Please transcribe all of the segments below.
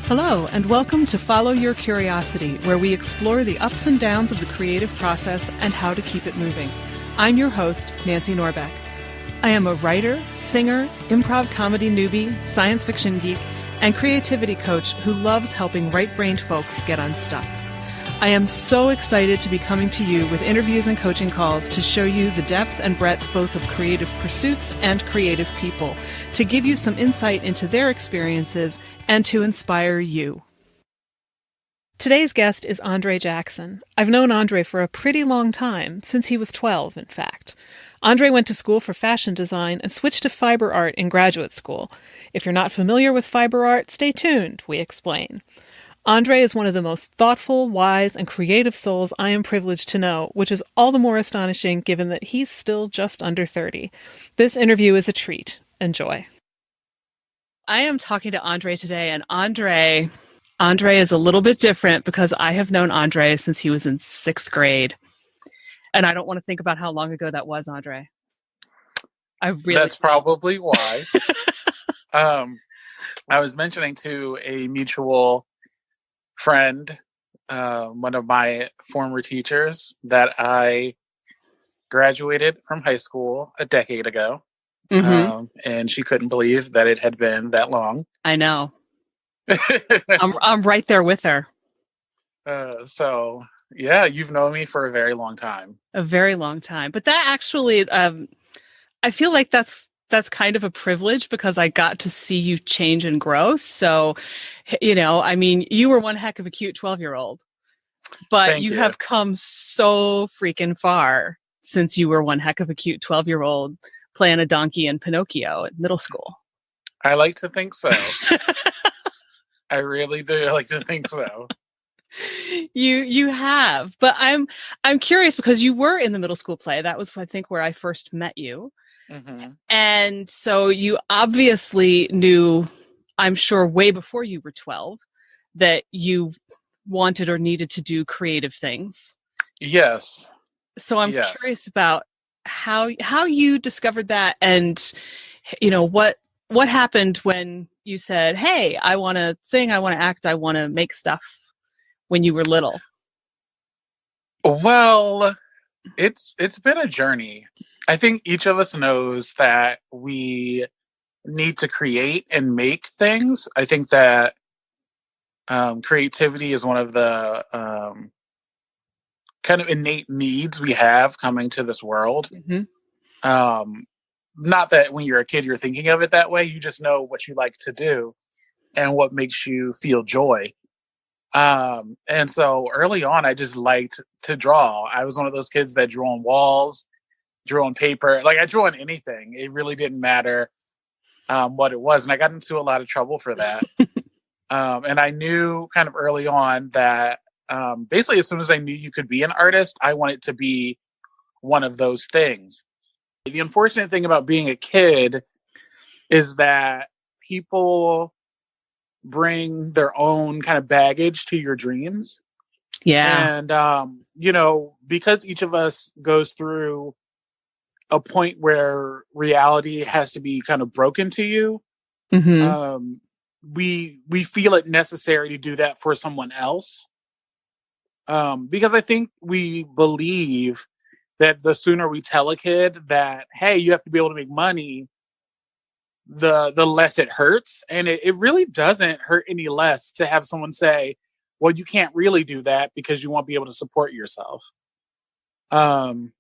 Hello, and welcome to Follow Your Curiosity, where we explore the ups and downs of the creative process and how to keep it moving. I'm your host, Nancy Norbeck. I am a writer, singer, improv comedy newbie, science fiction geek, and creativity coach who loves helping right-brained folks get unstuck. I am so excited to be coming to you with interviews and coaching calls to show you the depth and breadth both of creative pursuits and creative people, to give you some insight into their experiences and to inspire you. Today's guest is André Jackson. I've known André for a pretty long time, since he was 12, in fact. André went to school for fashion design and switched to fiber art in graduate school. If you're not familiar with fiber art, stay tuned, we explain. André is one of the most thoughtful, wise, and creative souls I am privileged to know, which is all the more astonishing given that he's still just under 30. This interview is a treat. Enjoy. I am talking to André today, and André is a little bit different because I have known André since he was in 6th grade. And I don't want to think about how long ago that was, André. That's probably wise. I was mentioning to a mutual friend, one of my former teachers, that I graduated from high school a decade ago. Mm-hmm. And she couldn't believe that it had been that long. I know. I'm right there with her. So yeah, you've known me for a very long time. A very long time. But that actually, I feel like that's kind of a privilege because I got to see you change and grow. So, you know, I mean, you were one heck of a cute 12-year-old, but you have come so freaking far since you were one heck of a cute 12-year-old playing a donkey in Pinocchio at middle school. I like to think so. I really do like to think so. You have, but I'm curious because you were in the middle school play. That was, I think, where I first met you. Mm-hmm. And so you obviously knew, I'm sure way before you were 12, that you wanted or needed to do creative things. Yes. So I'm curious about how you discovered that, and you know what happened when you said, "Hey, I want to sing, I want to act, I want to make stuff," when you were little. Well, it's been a journey. I think each of us knows that we need to create and make things. I think that creativity is one of the kind of innate needs we have coming to this world. Mm-hmm. Not that when you're a kid, you're thinking of it that way. You just know what you like to do and what makes you feel joy. And so early on, I just liked to draw. I was one of those kids that drew on walls, drew on paper. Like I drew on anything. It really didn't matter what it was. And I got into a lot of trouble for that. And I knew kind of early on that basically as soon as I knew you could be an artist, I wanted to be one of those things. The unfortunate thing about being a kid is that people bring their own kind of baggage to your dreams. Yeah. And, you know, because each of us goes through a point where reality has to be kind of broken to you, mm-hmm. We feel it necessary to do that for someone else. Because I think we believe that the sooner we tell a kid that, hey, you have to be able to make money, the less it hurts. And it really doesn't hurt any less to have someone say, well, you can't really do that because you won't be able to support yourself. And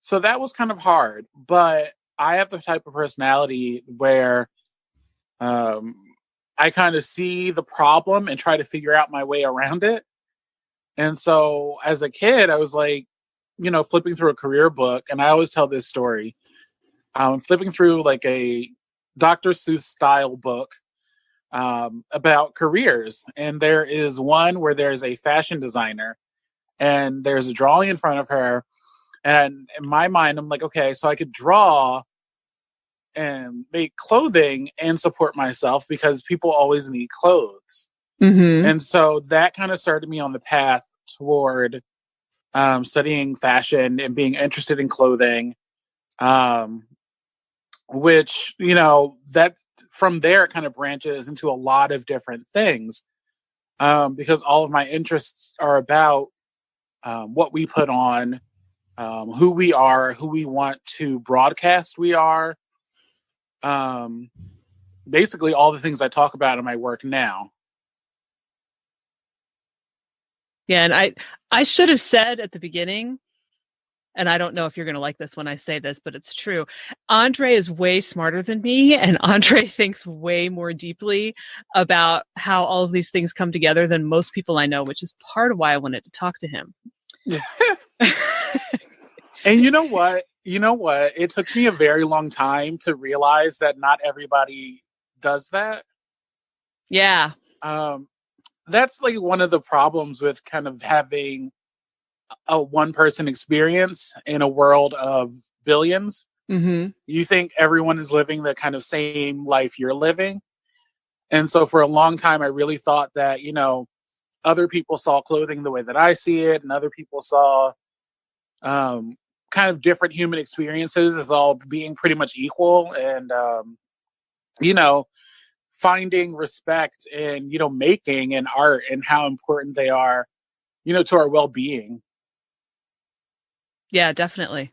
so that was kind of hard, but I have the type of personality where I kind of see the problem and try to figure out my way around it. And so as a kid, I was like, you know, flipping through a career book, and I always tell this story. Flipping through like a Dr. Seuss style book about careers. And there is one where there's a fashion designer and there's a drawing in front of her. And in my mind, I'm like, okay, so I could draw and make clothing and support myself because people always need clothes. Mm-hmm. And so that kind of started me on the path toward studying fashion and being interested in clothing. which, that from there it kind of branches into a lot of different things. Because all of my interests are about what we put on, who we are, who we want to broadcast we are. Basically all the things I talk about in my work now. Yeah, and I should have said at the beginning, and I don't know if you're going to like this when I say this, but it's true. André is way smarter than me, and André thinks way more deeply about how all of these things come together than most people I know, which is part of why I wanted to talk to him. And you know what? It took me a very long time to realize that not everybody does that. Yeah. That's like one of the problems with kind of having a one-person experience in a world of billions. Mm-hmm. You think everyone is living the kind of same life you're living. And so for a long time, I really thought that, other people saw clothing the way that I see it, and other people saw kind of different human experiences as all being pretty much equal. And, finding respect in, making and art and how important they are, to our well-being. Yeah, definitely.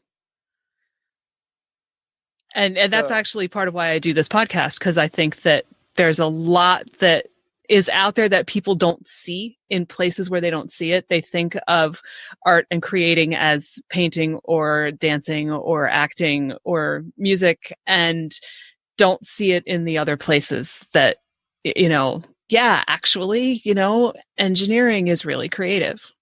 And that's actually part of why I do this podcast, because I think that there's a lot that is out there that people don't see in places where they don't see it. They think of art and creating as painting or dancing or acting or music, and don't see it in the other places that, actually, engineering is really creative.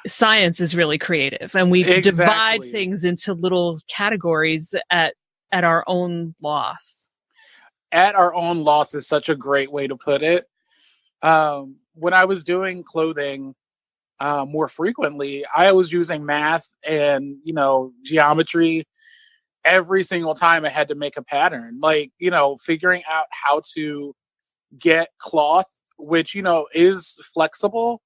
Science is really creative, and we divide things into little categories at our own loss. At our own loss is such a great way to put it. When I was doing clothing more frequently, I was using math and, geometry every single time I had to make a pattern. Like, figuring out how to get cloth, which, is flexible,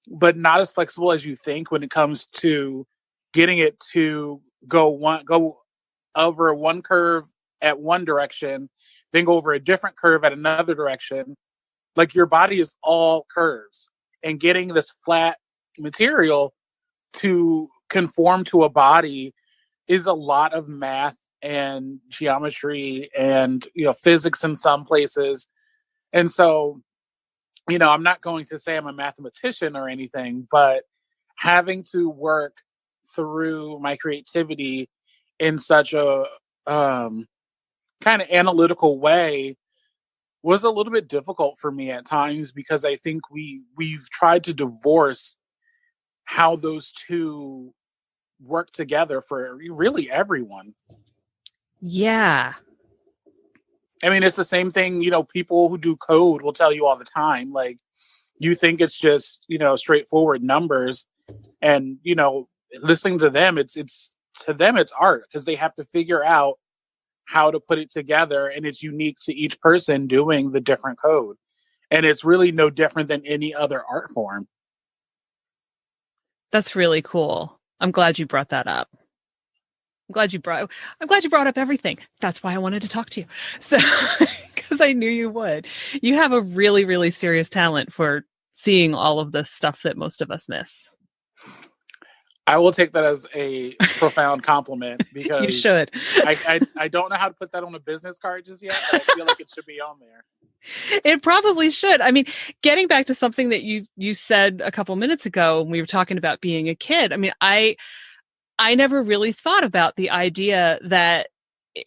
but not as flexible as you think when it comes to getting it to go over one curve at one direction, then go over a different curve at another direction. Like, your body is all curves, and getting this flat material to conform to a body is a lot of math and geometry and, physics in some places. And so, I'm not going to say I'm a mathematician or anything, but having to work through my creativity in such a kind of analytical way was a little bit difficult for me at times, because I think we've tried to divorce how those two work together for really everyone. Yeah. I mean, it's the same thing, people who do code will tell you all the time. Like, you think it's just, straightforward numbers, and, listening to them, it's to them, it's art, because they have to figure out how to put it together, and it's unique to each person doing the different code. And it's really no different than any other art form. That's really cool. I'm glad you brought that up. I'm glad you brought up everything. That's why I wanted to talk to you. So, because I knew you would. You have a really, really serious talent for seeing all of the stuff that most of us miss. I will take that as a profound compliment, because you should. I don't know how to put that on a business card just yet, but I feel like it should be on there. It probably should. I mean, getting back to something that you said a couple minutes ago when we were talking about being a kid. I mean, I never really thought about the idea that,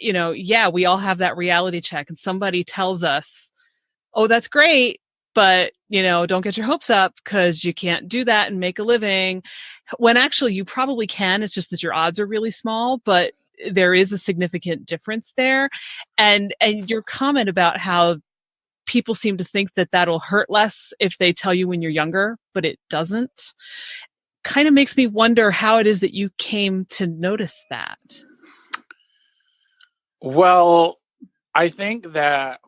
we all have that reality check, and somebody tells us, oh, that's great, but, don't get your hopes up, because you can't do that and make a living. When actually you probably can. It's just that your odds are really small, but there is a significant difference there. And your comment about how people seem to think that that'll hurt less if they tell you when you're younger, but it doesn't, kind of makes me wonder how it is that you came to notice that. Well, I think that,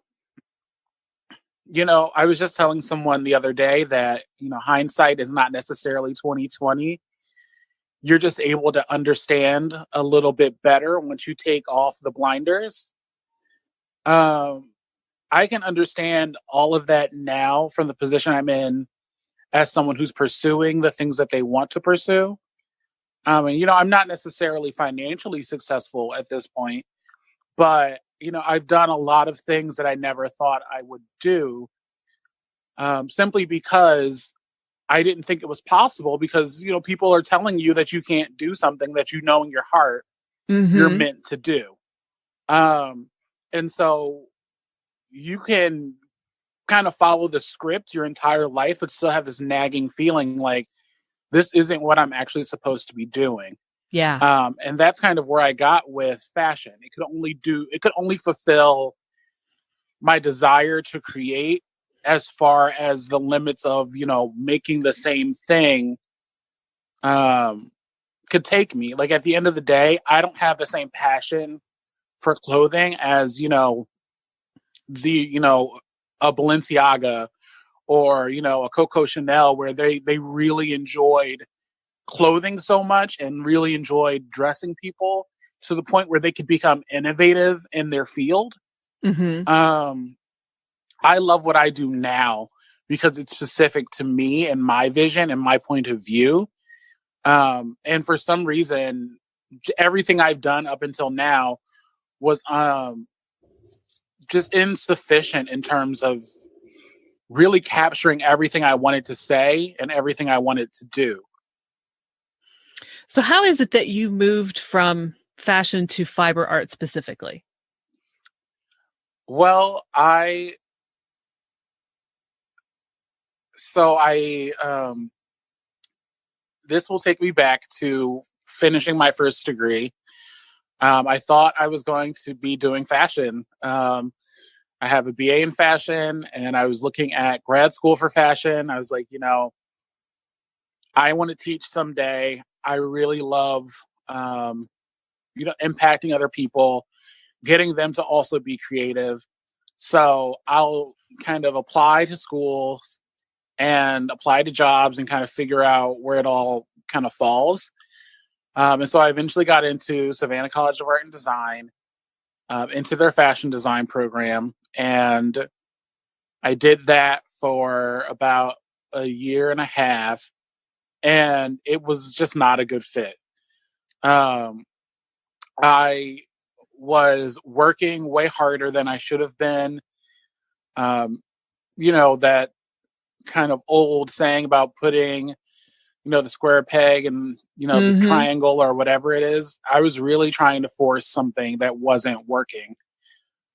I was just telling someone the other day that, hindsight is not necessarily 20/20. you're just able to understand a little bit better once you take off the blinders. Um, I can understand all of that now from the position I'm in as someone who's pursuing the things that they want to pursue. And, I'm not necessarily financially successful at this point, but, I've done a lot of things that I never thought I would do, simply because I didn't think it was possible because, people are telling you that you can't do something that in your heart you're Mm-hmm. meant to do. And so you can kind of follow the script your entire life, but still have this nagging feeling like this isn't what I'm actually supposed to be doing. Yeah. And that's kind of where I got with fashion. It could only fulfill my desire to create as far as the limits of, making the same thing could take me. Like at the end of the day, I don't have the same passion for clothing as, a Balenciaga or, a Coco Chanel, where they really enjoyed clothing so much and really enjoyed dressing people to the point where they could become innovative in their field. Mm-hmm. I love what I do now because it's specific to me and my vision and my point of view. And for some reason, everything I've done up until now was just insufficient in terms of really capturing everything I wanted to say and everything I wanted to do. So how is it that you moved from fashion to fiber art specifically? Well, this will take me back to finishing my first degree. I thought I was going to be doing fashion. I have a BA in fashion and I was looking at grad school for fashion. I was like, I want to teach someday. I really love, impacting other people, getting them to also be creative. So I'll kind of apply to schools and apply to jobs and kind of figure out where it all kind of falls. And so I eventually got into Savannah College of Art and Design, into their fashion design program. And I did that for about a year and a half. And it was just not a good fit. I was working way harder than I should have been. That kind of old saying about putting, the square peg and, the triangle or whatever it is. I was really trying to force something that wasn't working.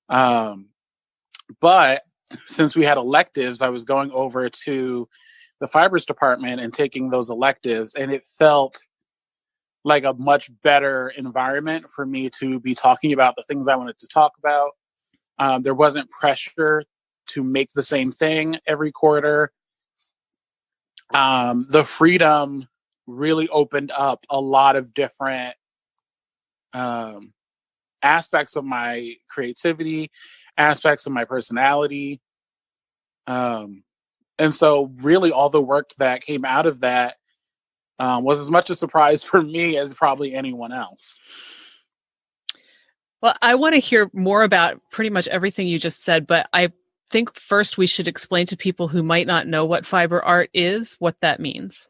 But since we had electives, I was going over to the fibers department and taking those electives, and it felt like a much better environment for me to be talking about the things I wanted to talk about. There wasn't pressure to make the same thing every quarter. The freedom really opened up a lot of different aspects of my creativity, aspects of my personality. And so really all the work that came out of that was as much a surprise for me as probably anyone else. Well, I want to hear more about pretty much everything you just said, but I think first we should explain to people who might not know what fiber art is, what that means.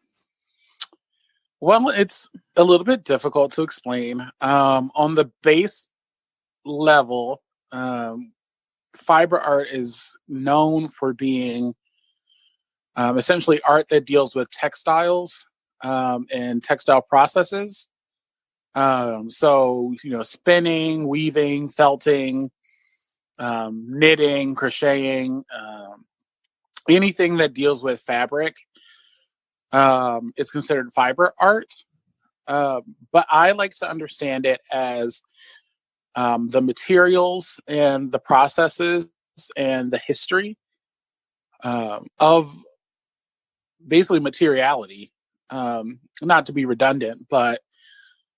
Well, it's a little bit difficult to explain. On the base level, fiber art is known for being essentially art that deals with textiles and textile processes. So, spinning, weaving, felting, knitting, crocheting, anything that deals with fabric, it's considered fiber art. But I like to understand it as the materials and the processes and the history of basically materiality. Not to be redundant, but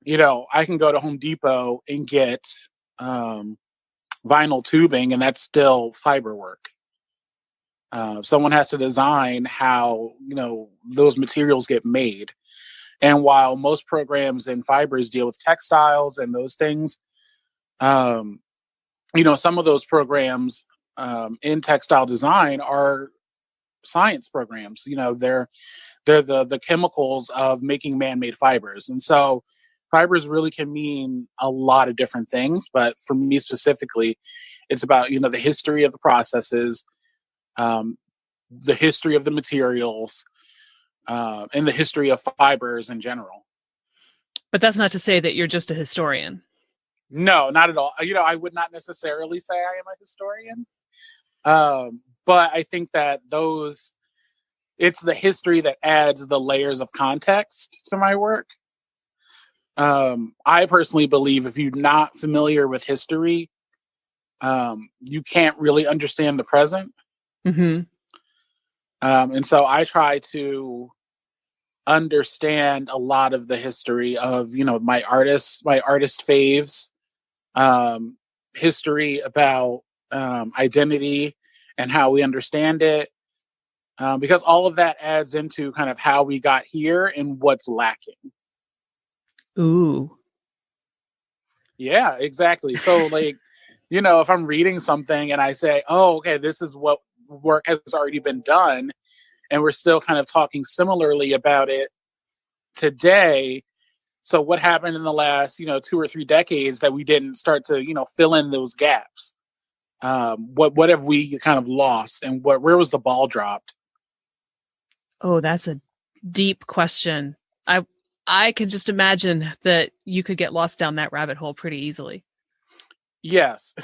I can go to Home Depot and get vinyl tubing, and that's still fiber work. Someone has to design how those materials get made. And while most programs in fibers deal with textiles and those things, some of those programs in textile design are science programs. They're the chemicals of making man-made fibers. And so fibers really can mean a lot of different things. But for me specifically, it's about, the history of the processes, the history of the materials, and the history of fibers in general. But that's not to say that you're just a historian. No, not at all. I would not necessarily say I am a historian. But I think that it's the history that adds the layers of context to my work. I personally believe if you're not familiar with history, you can't really understand the present. Mm-hmm. And so I try to understand a lot of the history of, my artist faves, history about identity and how we understand it. Because all of that adds into kind of how we got here and what's lacking. Ooh. Yeah, exactly. So if I'm reading something and I say, oh, okay, this is what work has already been done, and we're still kind of talking similarly about it today. So what happened in the last, 2 or 3 decades that we didn't start to, fill in those gaps? What have we kind of lost, and where was the ball dropped? Oh, that's a deep question. I can just imagine that you could get lost down that rabbit hole pretty easily. Yes.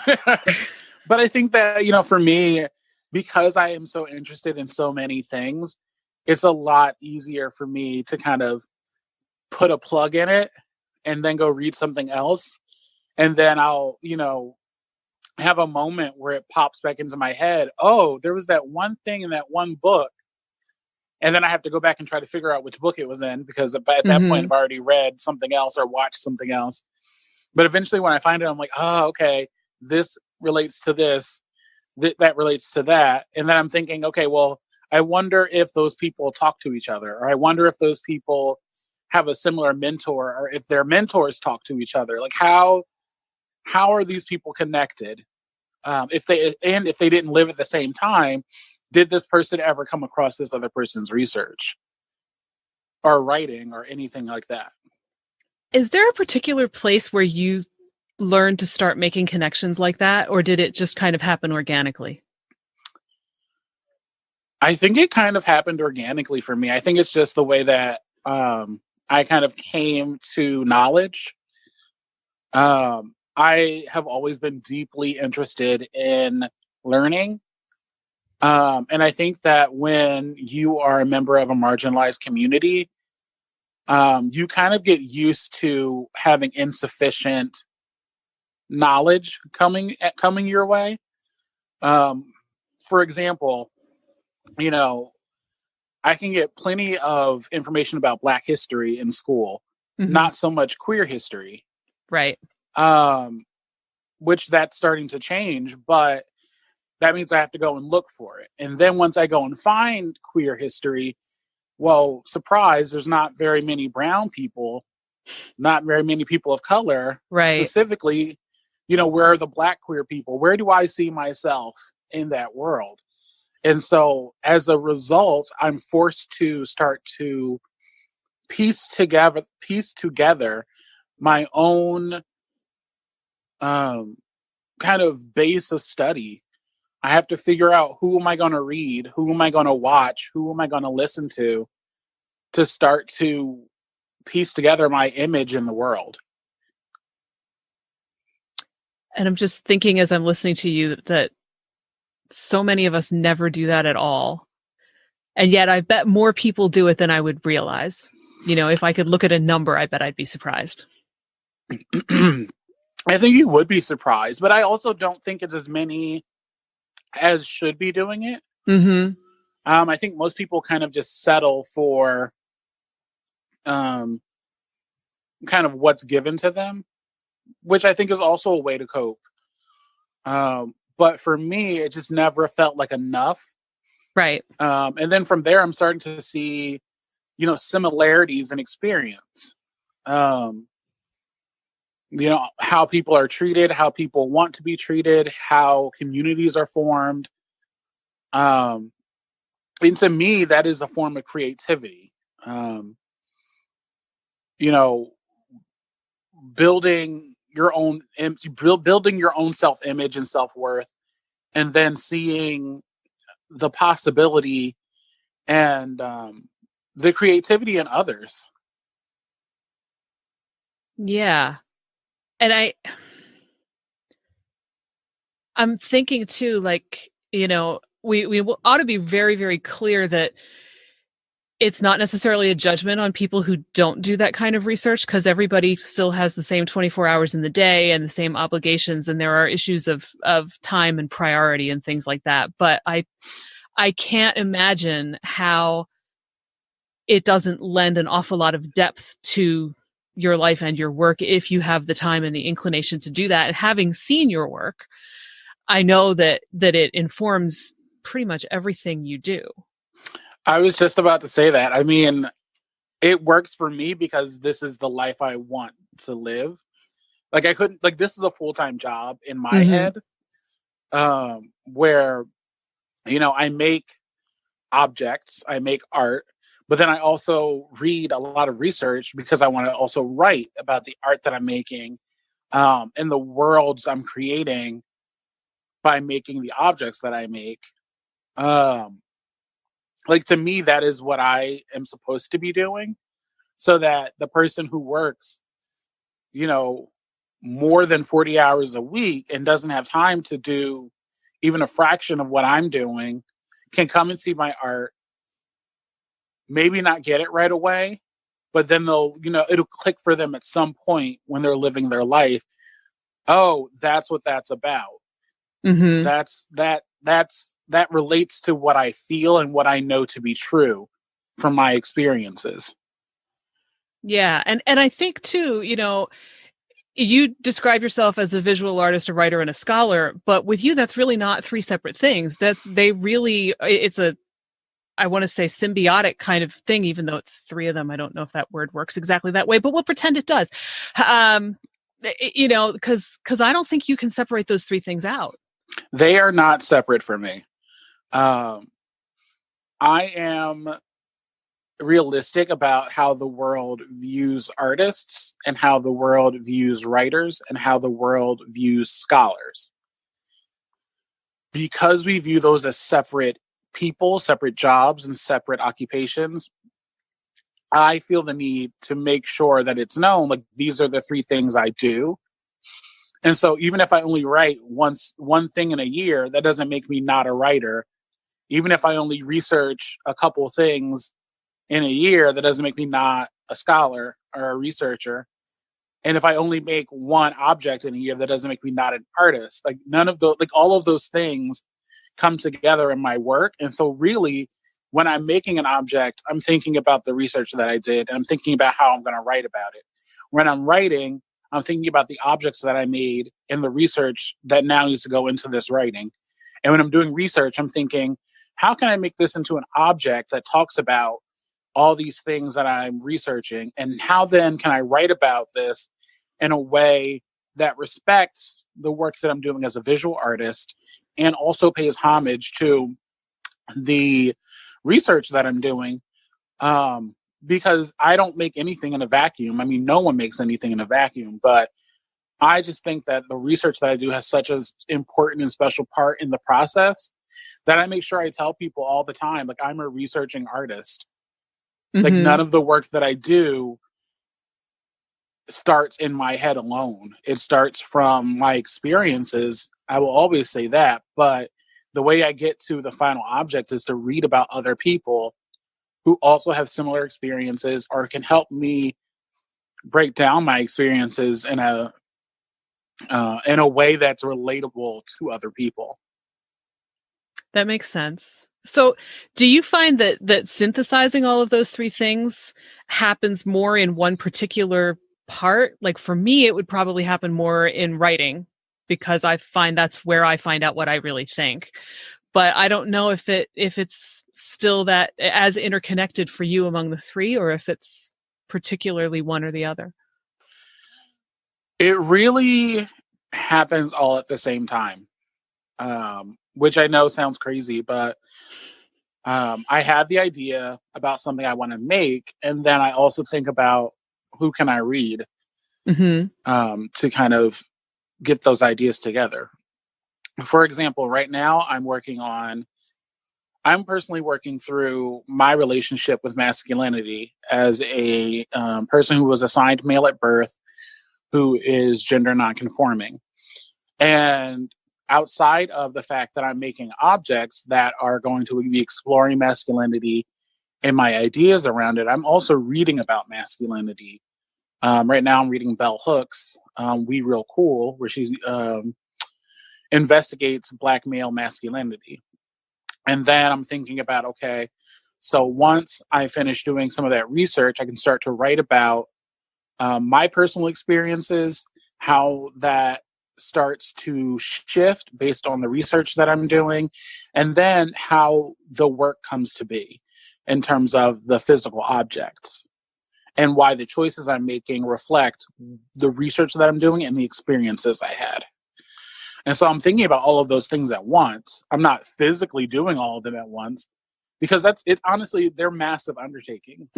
But I think that, for me, because I am so interested in so many things, it's a lot easier for me to kind of put a plug in it and then go read something else. And then I'll, have a moment where it pops back into my head. Oh, there was that one thing in that one book. And then I have to go back and try to figure out which book it was in, because at that point I've already read something else or watched something else. But eventually when I find it, I'm like, oh, okay, this relates to this, that relates to that. And then I'm thinking, okay, well, I wonder if those people talk to each other, or I wonder if those people have a similar mentor, or if their mentors talk to each other. Like how are these people connected? If they didn't live at the same time, did this person ever come across this other person's research or writing or anything like that? Is there a particular place where you learned to start making connections like that, or did it just kind of happen organically? I think it kind of happened organically for me. I think it's just the way that I kind of came to knowledge. I have always been deeply interested in learning. And I think that when you are a member of a marginalized community, you kind of get used to having insufficient knowledge coming your way. For example, I can get plenty of information about Black history in school, not so much queer history. Right. Which that's starting to change, but that means I have to go and look for it. And then once I go and find queer history, well, surprise, there's not very many brown people, not very many people of color. Right. Specifically, where are the Black queer people? Where do I see myself in that world? And so as a result, I'm forced to start to piece together my own kind of base of study. I have to figure out, who am I going to read? Who am I going to watch? Who am I going to listen to start to piece together my image in the world? And I'm just thinking as I'm listening to you that so many of us never do that at all. And yet I bet more people do it than I would realize. If I could look at a number, I bet I'd be surprised. I think you would be surprised, but I also don't think it's as many as should be doing it. I think most people kind of just settle for kind of what's given to them, which I think is also a way to cope. But for me, it just never felt like enough. Right. And then from there, I'm starting to see, similarities in experience. How people are treated, how people want to be treated, how communities are formed. And to me, that is a form of creativity. Building your own self-image and self-worth, and then seeing the possibility and the creativity in others. Yeah. And I'm thinking too, like, we ought to be very, very clear that it's not necessarily a judgment on people who don't do that kind of research, because everybody still has the same 24 hours in the day and the same obligations. And there are issues of time and priority and things like that. But I can't imagine how it doesn't lend an awful lot of depth to your life and your work if you have the time and the inclination to do that. And having seen your work, I know that it informs pretty much everything you do. I was just about to say that. I mean, it works for me because this is the life I want to live. Like, this is a full-time job in my head, where, I make objects, I make art, but then I also read a lot of research because I want to also write about the art that I'm making, and the worlds I'm creating by making the objects that I make. To me, that is what I am supposed to be doing, so that the person who works, more than 40 hours a week and doesn't have time to do even a fraction of what I'm doing can come and see my art, maybe not get it right away, but then it'll click for them at some point when they're living their life. Oh, that's what that's about. Mm-hmm. That relates to what I feel and what I know to be true from my experiences. Yeah. And I think too, you describe yourself as a visual artist, a writer, and a scholar, but with you, that's really not three separate things. It's I want to say symbiotic kind of thing, even though it's three of them. I don't know if that word works exactly that way, but we'll pretend it does. Because I don't think you can separate those three things out. They are not separate for me. I am realistic about how the world views artists and how the world views writers and how the world views scholars. Because we view those as separate people, separate jobs, and separate occupations, I feel the need to make sure that it's known, like, these are the three things I do. And so even if I only write one thing in a year, that doesn't make me not a writer. Even if I only research a couple things in a year, that doesn't make me not a scholar or a researcher. And if I only make one object in a year, that doesn't make me not an artist. Like, none of those, like, all of those things come together in my work. And so really, when I'm making an object, I'm thinking about the research that I did, and I'm thinking about how I'm going to write about it. When I'm writing, I'm thinking about the objects that I made and the research that now needs to go into this writing. And when I'm doing research, I'm thinking, how can I make this into an object that talks about all these things that I'm researching? And how then can I write about this in a way that respects the work that I'm doing as a visual artist and also pays homage to the research that I'm doing? Because I don't make anything in a vacuum. I mean, no one makes anything in a vacuum, but I just think that the research that I do has such an important and special part in the process that I make sure I tell people all the time, like, I'm a researching artist. Mm-hmm. Like, none of the work that I do starts in my head alone. It starts from my experiences. I will always say that, but the way I get to the final object is to read about other people who also have similar experiences or can help me break down my experiences in a way that's relatable to other people. That makes sense. So do you find that synthesizing all of those three things happens more in one particular part? Like, for me, it would probably happen more in writing, because I find that's where I find out what I really think. but I don't know if it's still that as interconnected for you among the three, or if it's particularly one or the other. It really happens all at the same time, which I know sounds crazy, but I have the idea about something I want to make, and then I also think about who can I read to kind of get those ideas together. For example, right now I'm personally working through my relationship with masculinity as a person who was assigned male at birth, who is gender nonconforming. And outside of the fact that I'm making objects that are going to be exploring masculinity and my ideas around it, I'm also reading about masculinity. Right now I'm reading Bell Hooks, We Real Cool, where she investigates Black male masculinity. And then I'm thinking about, okay, so once I finish doing some of that research, I can start to write about my personal experiences, how that starts to shift based on the research that I'm doing, and then how the work comes to be in terms of the physical objects and why the choices I'm making reflect the research that I'm doing and the experiences I had. And so I'm thinking about all of those things at once. I'm not physically doing all of them at once because that's it. Honestly, they're massive undertakings.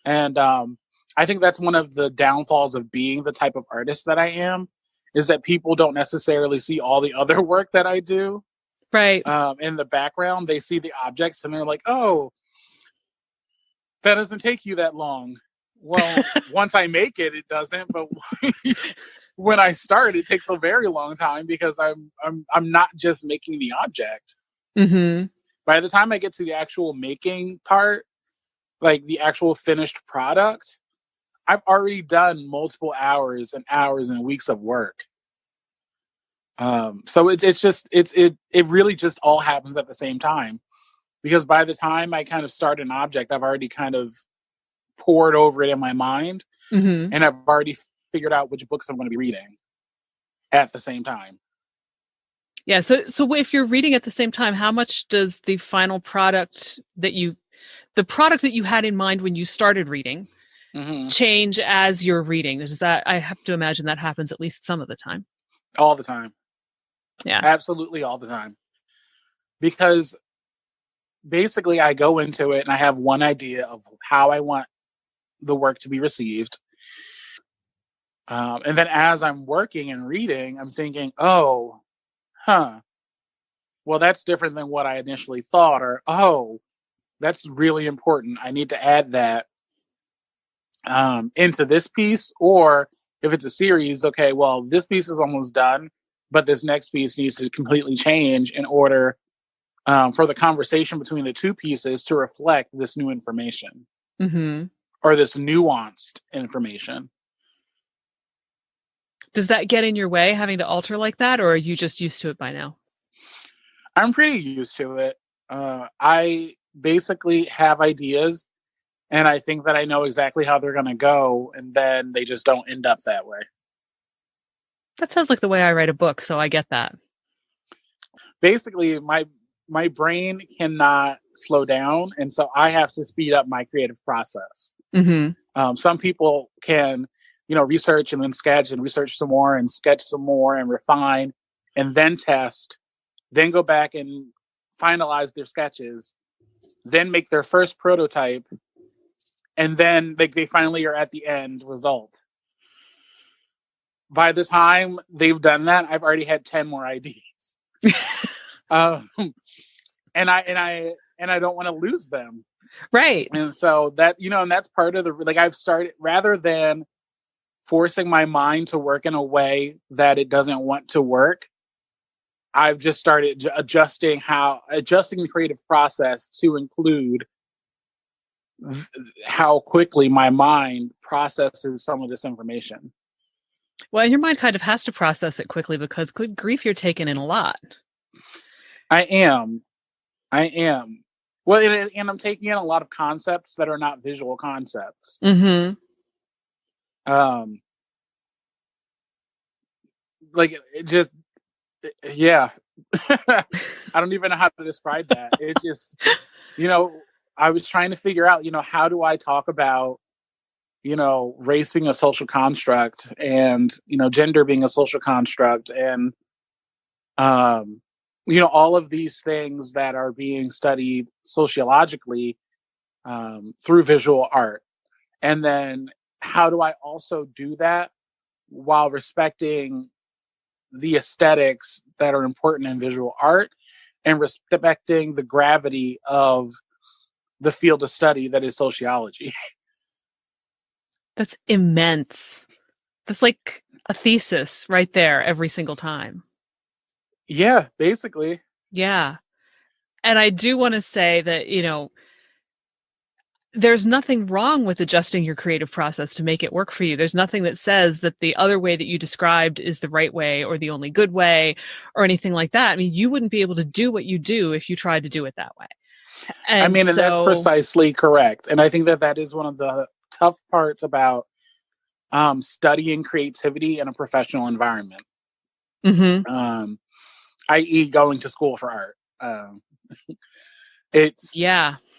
And I think that's one of the downfalls of being the type of artist that I am, is that people don't necessarily see all the other work that I do. Right. In the background, they see the objects and they're like, oh, that doesn't take you that long. Well, once I make it, it doesn't. But when I start, it takes a very long time because I'm not just making the object. By the time I get to the actual making part, like the actual finished product, I've already done multiple hours and weeks of work. So it really just all happens at the same time, because by the time I kind of start an object, I've already kind of poured over it in my mind, and I've already figured out which books I'm going to be reading at the same time. Yeah. So if you're reading at the same time, how much does the final product the product that you had in mind when you started reading change as you're reading? I have to imagine that happens at least some of the time. All the time. Yeah. Absolutely all the time. Because basically I go into it and I have one idea of how I want the work to be received. And then as I'm working and reading, I'm thinking, well, that's different than what I initially thought, or, that's really important. I need to add that into this piece. Or if it's a series, okay, well, this piece is almost done, but this next piece needs to completely change in order for the conversation between the two pieces to reflect this new information or this nuanced information. Does that get in your way, having to alter like that, or are you just used to it by now? I'm pretty used to it. I basically have ideas and I think that I know exactly how they're going to go, and then they just don't end up that way. That sounds like the way I write a book, so I get that. Basically, my brain cannot slow down, and so I have to speed up my creative process. Some people can, research and then sketch and research some more and sketch some more and refine and then test, then go back and finalize their sketches, then make their first prototype, and then they finally are at the end result. By the time they've done that, I've already had 10 more ideas. And I don't want to lose them. Right. And so that, and that's part of I've started, rather than forcing my mind to work in a way that it doesn't want to work, I've just started adjusting the creative process to include how quickly my mind processes some of this information. Well, your mind kind of has to process it quickly because, good grief, you're taking in a lot. I am. Well, and I'm taking in a lot of concepts that are not visual concepts. I don't even know how to describe that. It's just, I was trying to figure out, how do I talk about, race being a social construct and, gender being a social construct and, all of these things that are being studied sociologically through visual art. And then how do I also do that while respecting the aesthetics that are important in visual art and respecting the gravity of the field of study that is sociology. That's immense. That's like a thesis right there every single time. Yeah, basically. Yeah. And I do want to say that, there's nothing wrong with adjusting your creative process to make it work for you. There's nothing that says that the other way that you described is the right way or the only good way or anything like that. I mean, you wouldn't be able to do what you do if you tried to do it that way. And that's precisely correct. And I think that is one of the tough parts about studying creativity in a professional environment. Mm-hmm. I.e. going to school for art. It's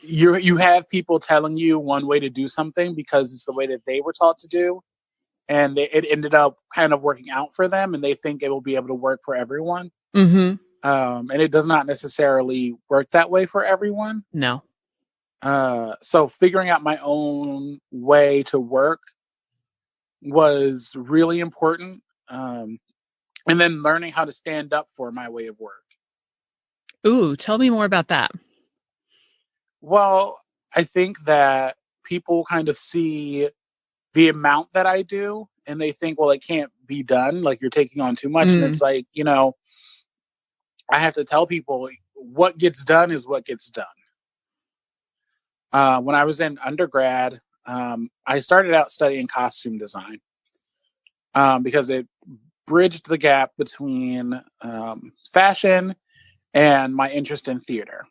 you have people telling you one way to do something because it's the way that they were taught to do, and it ended up kind of working out for them, and they think it will be able to work for everyone. Mm-hmm. And it does not necessarily work that way for everyone. No. So figuring out my own way to work was really important. And then learning how to stand up for my way of work. Ooh, tell me more about that. Well, I think that people kind of see the amount that I do and they think, well, it can't be done. Like you're taking on too much. And it's like, I have to tell people what gets done is what gets done. When I was in undergrad, I started out studying costume design because it bridged the gap between fashion and my interest in theater.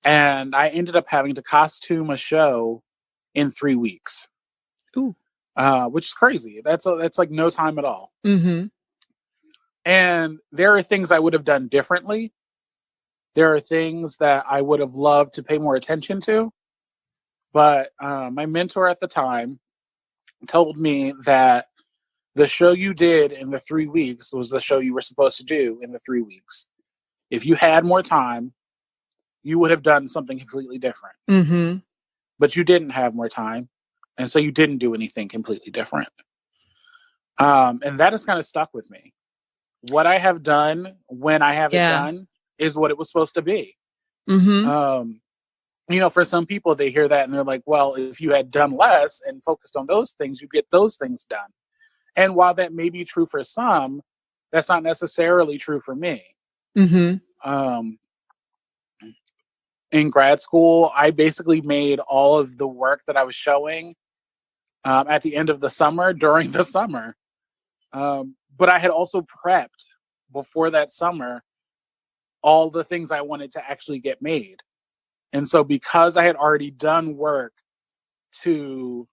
And I ended up having to costume a show in 3 weeks. Ooh. Which is crazy. That's like no time at all. Mm-hmm. And there are things I would have done differently. There are things that I would have loved to pay more attention to. But my mentor at the time told me that the show you did in the 3 weeks was the show you were supposed to do in the 3 weeks. If you had more time, you would have done something completely different. Mm-hmm. But you didn't have more time. And so you didn't do anything completely different. And that has kind of stuck with me. What I have done when I have it done is what it was supposed to be. Mm-hmm. For some people, they hear that and they're like, well, if you had done less and focused on those things, you get those things done. And while that may be true for some, that's not necessarily true for me. Mm-hmm. In grad school, I basically made all of the work that I was showing at the end of the summer during the summer. But I had also prepped before that summer all the things I wanted to actually get made. And so because I had already done work to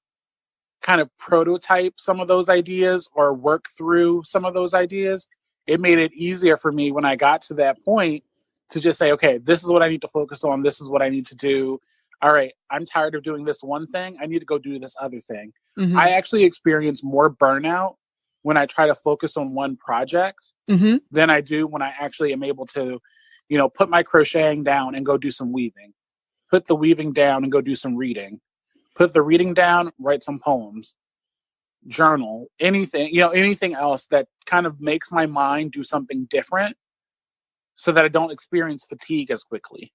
kind of prototype some of those ideas or work through some of those ideas, it made it easier for me when I got to that point to just say, okay, this is what I need to focus on. This is what I need to do. All right, I'm tired of doing this one thing. I need to go do this other thing. Mm-hmm. I actually experience more burnout when I try to focus on one project than I do when I actually am able to, put my crocheting down and go do some weaving. Put the weaving down and go do some reading. Put the reading down, write some poems, journal, anything else that kind of makes my mind do something different so that I don't experience fatigue as quickly.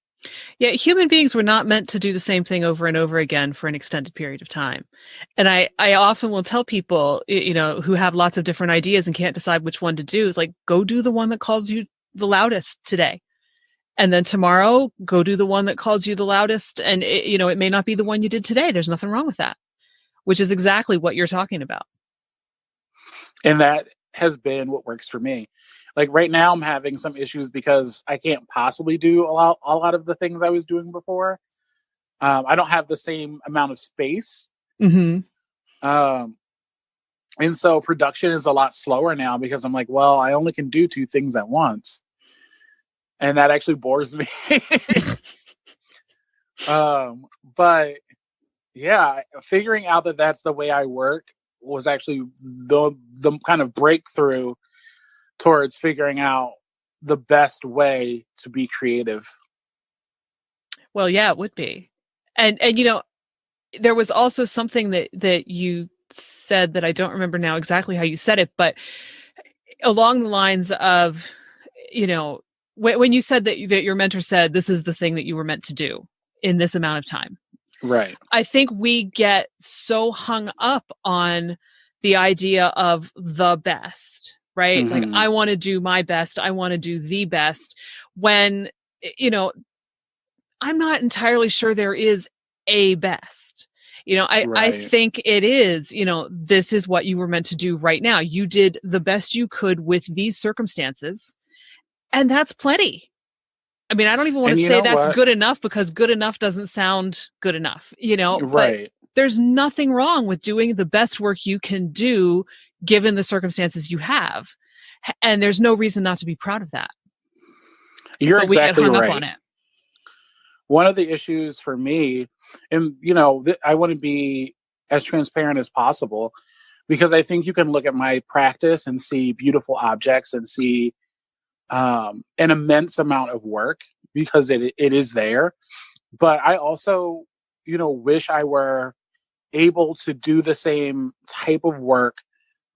Yeah, human beings were not meant to do the same thing over and over again for an extended period of time. And I often will tell people, who have lots of different ideas and can't decide which one to do, is like, go do the one that calls you the loudest today. And then tomorrow, go do the one that calls you the loudest. And, it may not be the one you did today. There's nothing wrong with that, which is exactly what you're talking about. And that has been what works for me. Like right now I'm having some issues because I can't possibly do a lot of the things I was doing before. I don't have the same amount of space. Mm-hmm. And so production is a lot slower now because I'm like, well, I only can do 2 things at once. and that actually bores me. But yeah, figuring out that that's the way I work was actually the kind of breakthrough towards figuring out the best way to be creative. Well, yeah, it would be. And there was also something that you said that I don't remember now exactly how you said it, but along the lines of, when you said that your mentor said, this is the thing that you were meant to do in this amount of time. Right. I think we get so hung up on the idea of the best, right? Mm-hmm. Like, I want to do my best. I want to do the best, when, I'm not entirely sure there is a best. I think it is, this is what you were meant to do right now. You did the best you could with these circumstances, and that's plenty. I mean, I don't even want to say that's good enough, because good enough doesn't sound good enough, Right. But there's nothing wrong with doing the best work you can do given the circumstances you have. And there's no reason not to be proud of that. You're exactly right. We get hung up on it. One of the issues for me, and I want to be as transparent as possible, because I think you can look at my practice and see beautiful objects and see an immense amount of work, because it is there. But I also, wish I were able to do the same type of work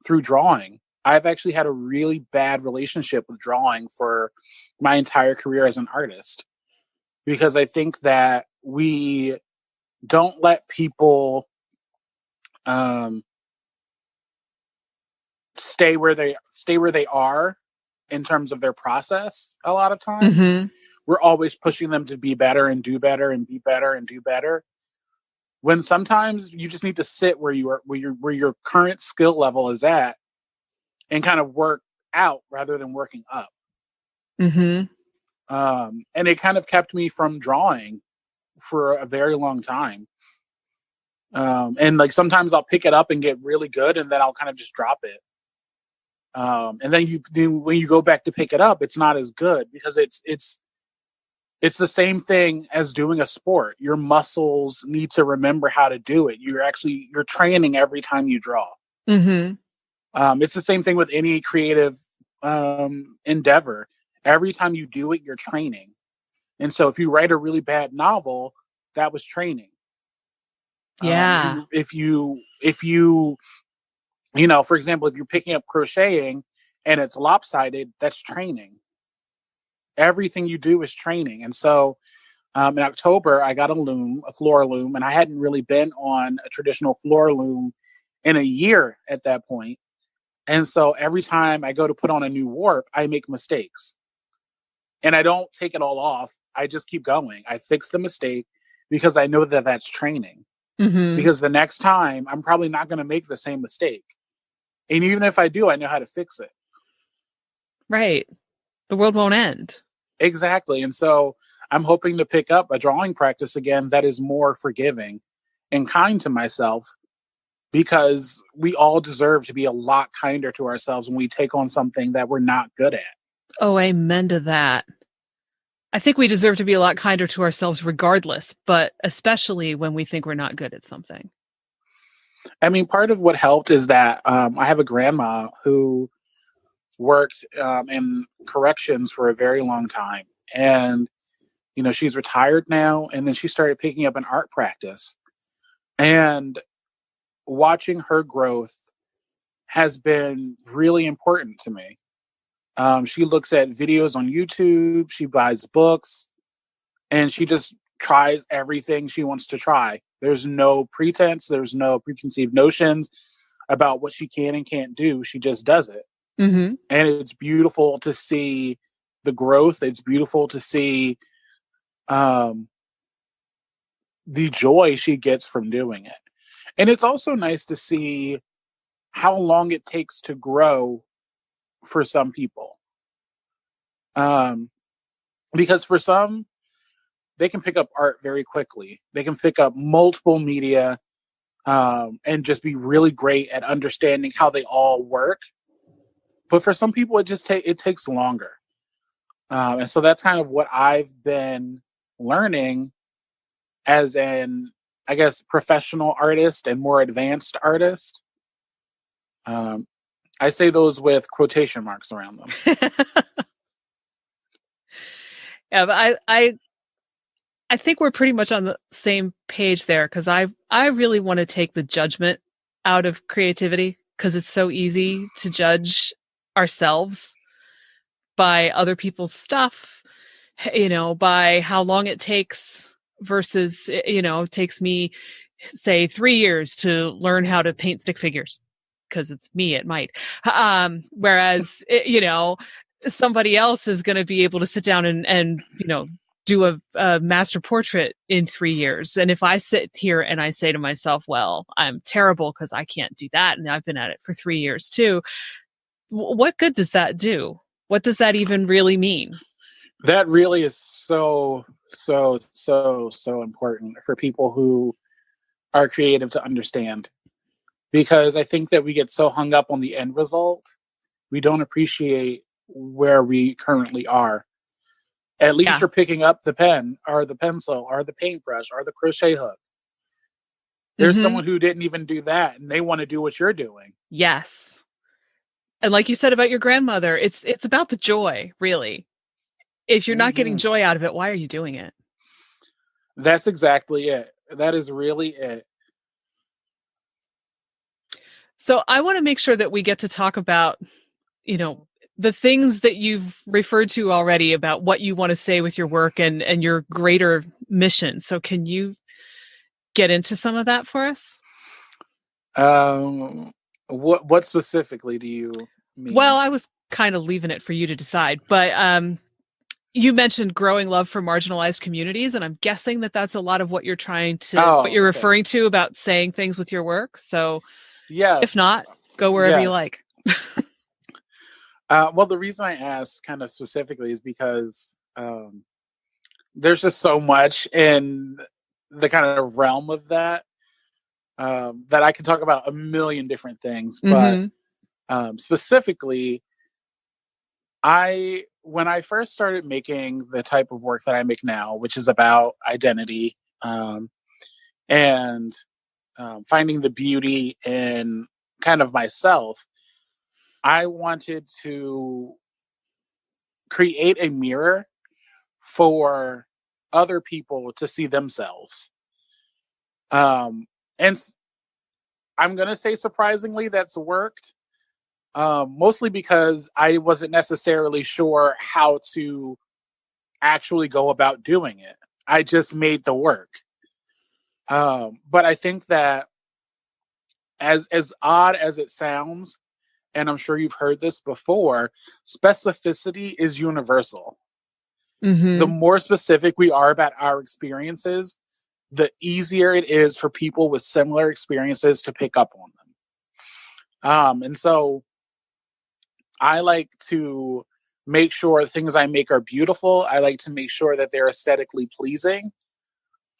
through drawing. I've actually had a really bad relationship with drawing for my entire career as an artist, because I think that we don't let people stay where they are in terms of their process. A lot of times, mm-hmm. We're always pushing them to be better and do better and be better and do better, when sometimes you just need to sit where your current skill level is at, and kind of work out rather than working up. Mm-hmm. And it kind of kept me from drawing for a very long time. And like sometimes I'll pick it up and get really good, and then I'll kind of just drop it. And then when you go back to pick it up, it's not as good, because it's the same thing as doing a sport. Your muscles need to remember how to do it. You're training every time you draw. Mm-hmm. It's the same thing with any creative endeavor. Every time you do it, you're training. And so if you write a really bad novel, that was training. Yeah. If you, for example, if you're picking up crocheting and it's lopsided, that's training. Everything you do is training. And so in October, I got a floor loom, and I hadn't really been on a traditional floor loom in a year at that point. And so every time I go to put on a new warp, I make mistakes. And I don't take it all off. I just keep going. I fix the mistake, because I know that that's training. Mm-hmm. Because the next time, I'm probably not going to make the same mistake. And even if I do, I know how to fix it. Right. The world won't end. Exactly. And so I'm hoping to pick up a drawing practice again that is more forgiving and kind to myself, because we all deserve to be a lot kinder to ourselves when we take on something that we're not good at. Oh, amen to that. I think we deserve to be a lot kinder to ourselves regardless, but especially when we think we're not good at something. I mean, part of what helped is that I have a grandma who worked in corrections for a very long time. And, she's retired now. And then she started picking up an art practice. And watching her growth has been really important to me. She looks at videos on YouTube, she buys books, and she just tries everything she wants to try. There's no pretense, there's no preconceived notions about what she can and can't do. She just does it. Mm-hmm. And it's beautiful to see the growth. It's beautiful to see the joy she gets from doing it. And it's also nice to see how long it takes to grow for some people. Because for some, they can pick up art very quickly. They can pick up multiple media and just be really great at understanding how they all work. But for some people, it takes longer. And so that's kind of what I've been learning as an, I guess, professional artist and more advanced artist. I say those with quotation marks around them. Yeah, but I think we're pretty much on the same page there, because I really want to take the judgment out of creativity, because it's so easy to judge ourselves by other people's stuff, by how long it takes versus, it takes me, say, 3 years to learn how to paint stick figures, because it's me, it might. Whereas, somebody else is going to be able to sit down and do a master portrait in 3 years. And if I sit here and I say to myself, well, I'm terrible because I can't do that, and I've been at it for 3 years too, what good does that do? What does that even really mean? That really is so important for people who are creative to understand, because I think that we get so hung up on the end result, we don't appreciate where we currently are. At least you're picking up the pen or the pencil or the paintbrush or the crochet hook. There's someone who didn't even do that, and they want to do what you're doing. Yes. And like you said about your grandmother, it's about the joy, really. If you're not getting joy out of it, why are you doing it? That's exactly it. That is really it. So I want to make sure that we get to talk about, the things that you've referred to already about what you want to say with your work and your greater mission. So can you get into some of that for us? What specifically do you mean? Well, I was kind of leaving it for you to decide, but you mentioned growing love for marginalized communities, and I'm guessing that that's a lot of what you're referring to about saying things with your work. So yes. If not, go wherever you like. Well, the reason I asked kind of specifically is because there's just so much in the kind of realm of that that I can talk about a million different things. But specifically, when I first started making the type of work that I make now, which is about identity and finding the beauty in kind of myself, I wanted to create a mirror for other people to see themselves. And I'm going to say surprisingly that's worked, mostly because I wasn't necessarily sure how to actually go about doing it. I just made the work. But I think that as odd as it sounds, and I'm sure you've heard this before, specificity is universal. The more specific we are about our experiences, the easier it is for people with similar experiences to pick up on them. And so I like to make sure things I make are beautiful. I like to make sure that they're aesthetically pleasing.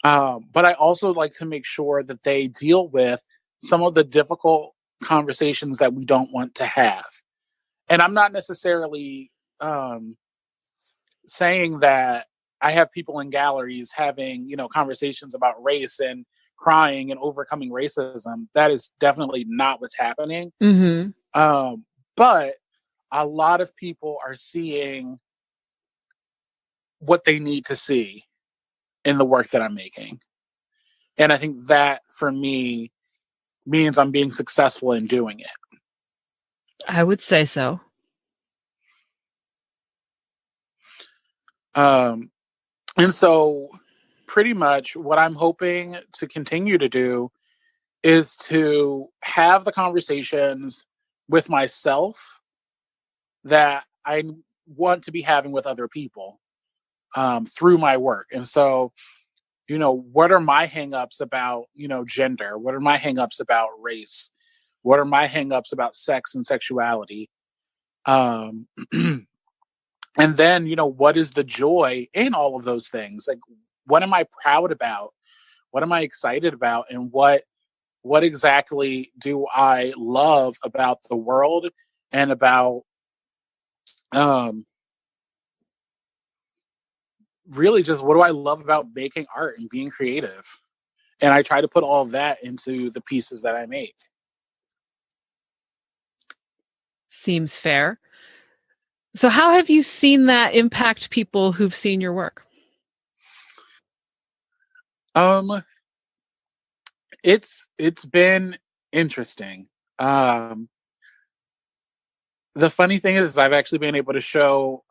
But I also like to make sure that they deal with some of the difficult conversations that we don't want to have. And I'm not necessarily saying that I have people in galleries having, conversations about race and crying and overcoming racism. That is definitely not what's happening. But a lot of people are seeing what they need to see in the work that I'm making. And I think that for me means I'm being successful in doing it. I would say so. And so pretty much what I'm hoping to continue to do is to have the conversations with myself that I want to be having with other people through my work. And so, what are my hangups about, gender? What are my hangups about race? What are my hangups about sex and sexuality? And then, what is the joy in all of those things? Like, what am I proud about? What am I excited about? And what exactly do I love about the world and about really just what do I love about making art and being creative. And I try to put all of that into the pieces that I make. Seems fair. So how have you seen that impact people who've seen your work? It's been interesting. The funny thing is I've actually been able to show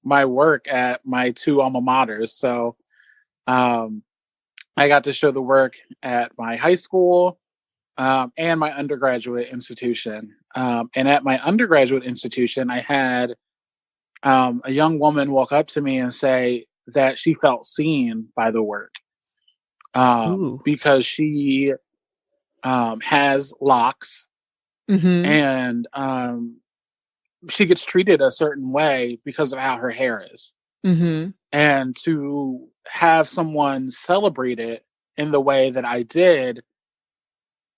my work at my two alma maters. So I got to show the work at my high school and my undergraduate institution. And at my undergraduate institution, I had a young woman walk up to me and say that she felt seen by the work because she has locks and she gets treated a certain way because of how her hair is. And to have someone celebrate it in the way that I did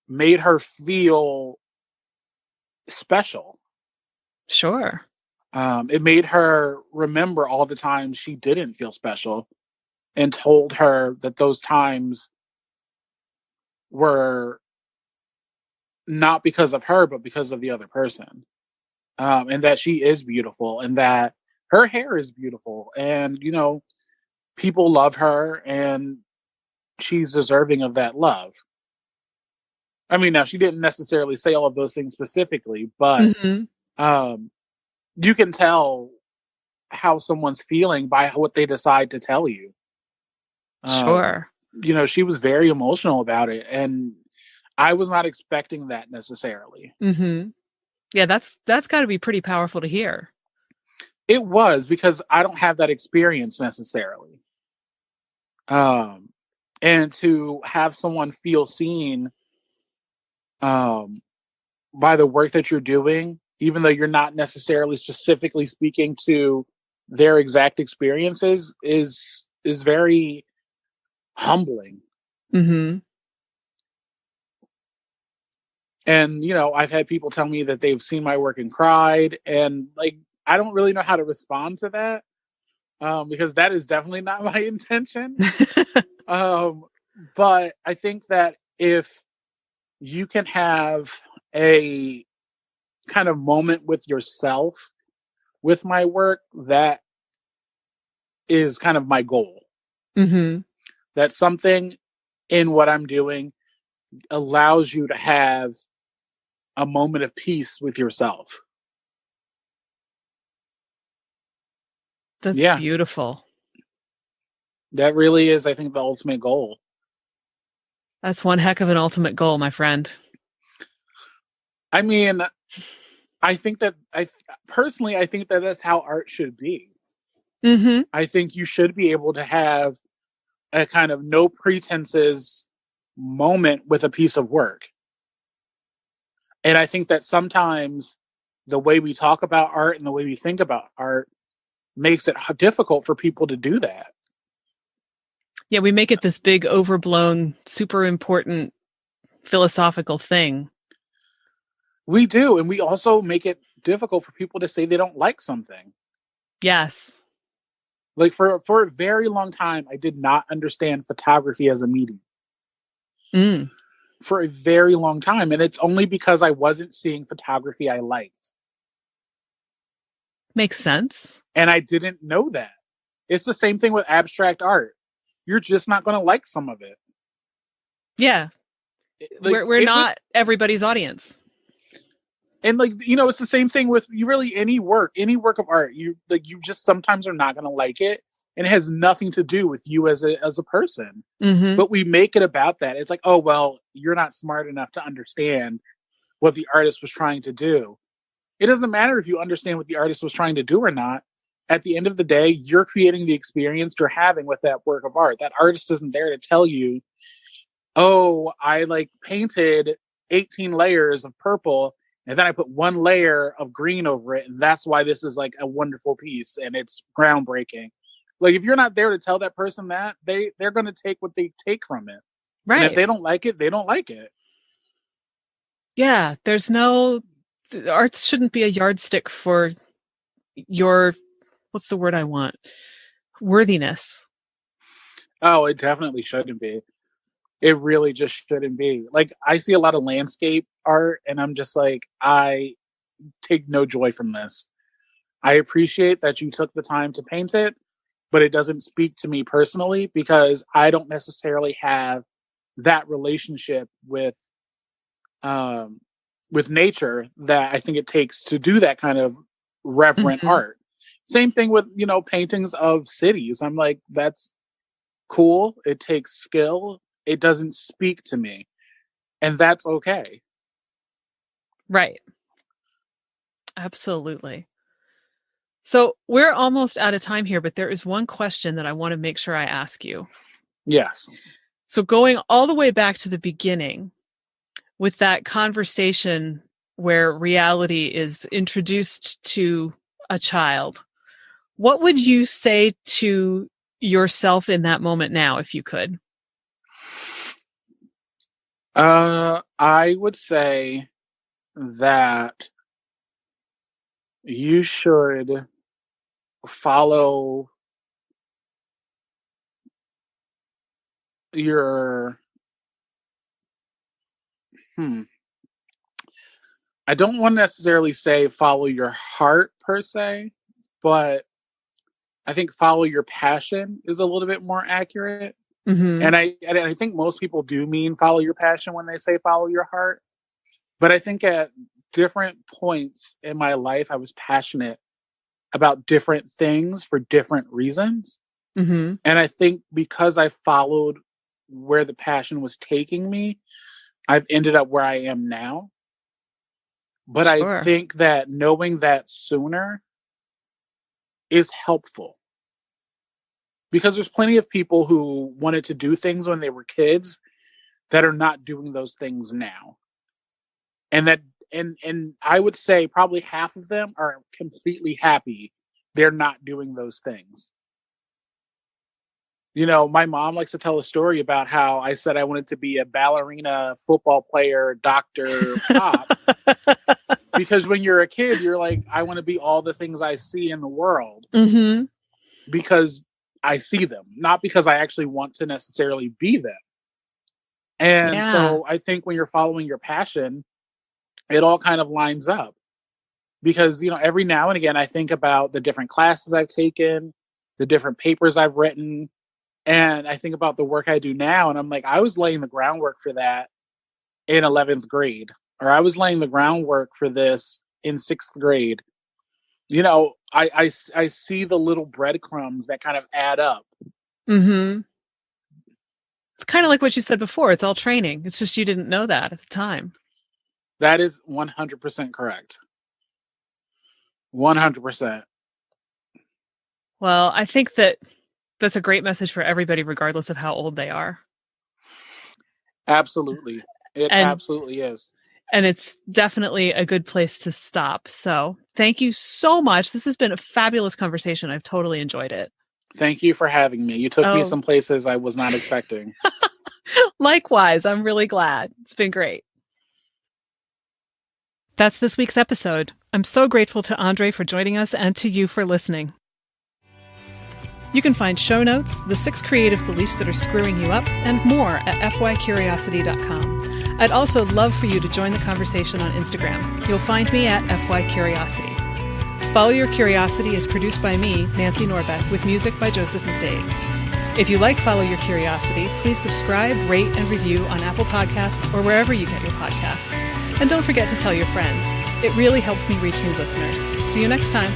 made her feel special. Sure. It made her remember all the times she didn't feel special and told her that those times were not because of her, but because of the other person. And that she is beautiful and that her hair is beautiful and, you know, people love her and she's deserving of that love. I mean, now she didn't necessarily say all of those things specifically, but you can tell how someone's feeling by what they decide to tell you. Sure. You know, she was very emotional about it and I was not expecting that necessarily. Yeah, that's got to be pretty powerful to hear. It was because I don't have that experience necessarily. And to have someone feel seen by the work that you're doing, even though you're not necessarily specifically speaking to their exact experiences, is very humbling. And, you know, I've had people tell me that they've seen my work and cried, and like, I don't really know how to respond to that because that is definitely not my intention. But I think that if you can have a kind of moment with yourself with my work, that is kind of my goal. That something in what I'm doing allows you to have a moment of peace with yourself. That's beautiful. That really is, I think, the ultimate goal. That's one heck of an ultimate goal, my friend. I mean, I think that I think that that's how art should be. I think you should be able to have a kind of no pretenses moment with a piece of work. And I think that sometimes the way we talk about art and the way we think about art makes it difficult for people to do that. Yeah, we make it this big, overblown, super important philosophical thing. We do. And we also make it difficult for people to say they don't like something. Yes. Like for a very long time, I did not understand photography as a medium. For a very long time. And it's only because I wasn't seeing photography I liked. Makes sense. And I didn't know that. It's the same thing with abstract art. You're just not going to like some of it. Yeah. Like, we're not everybody's audience. And like, you know, it's the same thing with any work of art. You just sometimes are not going to like it. And it has nothing to do with you as a person. But we make it about that. It's like, oh, well, you're not smart enough to understand what the artist was trying to do. It doesn't matter if you understand what the artist was trying to do or not. At the end of the day, you're creating the experience you're having with that work of art. That artist isn't there to tell you, oh, I like painted 18 layers of purple and then I put one layer of green over it. And that's why this is like a wonderful piece and it's groundbreaking. Like, if you're not there to tell that person that, they're going to take what they take from it. Right. And if they don't like it, they don't like it. Yeah. Art shouldn't be a yardstick for your, what's the word I want? worthiness. Oh, it definitely shouldn't be. It really just shouldn't be. Like, I see a lot of landscape art and I'm just like, I take no joy from this. I appreciate that you took the time to paint it, but it doesn't speak to me personally because I don't necessarily have that relationship with nature that I think it takes to do that kind of reverent art. Same thing with, paintings of cities. I'm like, that's cool. It takes skill. It doesn't speak to me. And that's okay. Right. Absolutely. So we're almost out of time here, but there is one question that I want to make sure I ask you. Yes. So going all the way back to the beginning with that conversation where reality is introduced to a child, what would you say to yourself in that moment now, if you could? I would say that you should follow your I don't want to necessarily say follow your heart per se, but I think follow your passion is a little bit more accurate. And I think most people do mean follow your passion when they say follow your heart. But I think at different points in my life, I was passionate about different things for different reasons. And I think because I followed where the passion was taking me, I've ended up where I am now. But sure. I think that knowing that sooner is helpful. Because there's plenty of people who wanted to do things when they were kids that are not doing those things now. And I would say probably half of them are completely happy they're not doing those things. My mom likes to tell a story about how I said I wanted to be a ballerina, football player, doctor, cop. Because when you're a kid, you're like, I want to be all the things I see in the world. Because I see them, not because I actually want to necessarily be them. And so I think when you're following your passion, it all kind of lines up. Because, every now and again, I think about the different classes I've taken, the different papers I've written, and I think about the work I do now. And I'm like, I was laying the groundwork for that in 11th grade, or I was laying the groundwork for this in 6th grade. I see the little breadcrumbs that kind of add up. It's kind of like what you said before. It's all training. It's just you didn't know that at the time. That is 100% correct. 100%. Well, I think that's a great message for everybody, regardless of how old they are. Absolutely. It absolutely is. And it's definitely a good place to stop. So thank you so much. This has been a fabulous conversation. I've totally enjoyed it. Thank you for having me. You took me some places I was not expecting. Likewise. I'm really glad. It's been great. That's this week's episode. I'm so grateful to André for joining us and to you for listening. You can find show notes, the 6 creative beliefs that are screwing you up, and more at fycuriosity.com. I'd also love for you to join the conversation on Instagram. You'll find me at fycuriosity. Follow Your Curiosity is produced by me, Nancy Norbeck, with music by Joseph McDade. If you like Follow Your Curiosity, please subscribe, rate, and review on Apple Podcasts or wherever you get your podcasts. And don't forget to tell your friends. It really helps me reach new listeners. See you next time.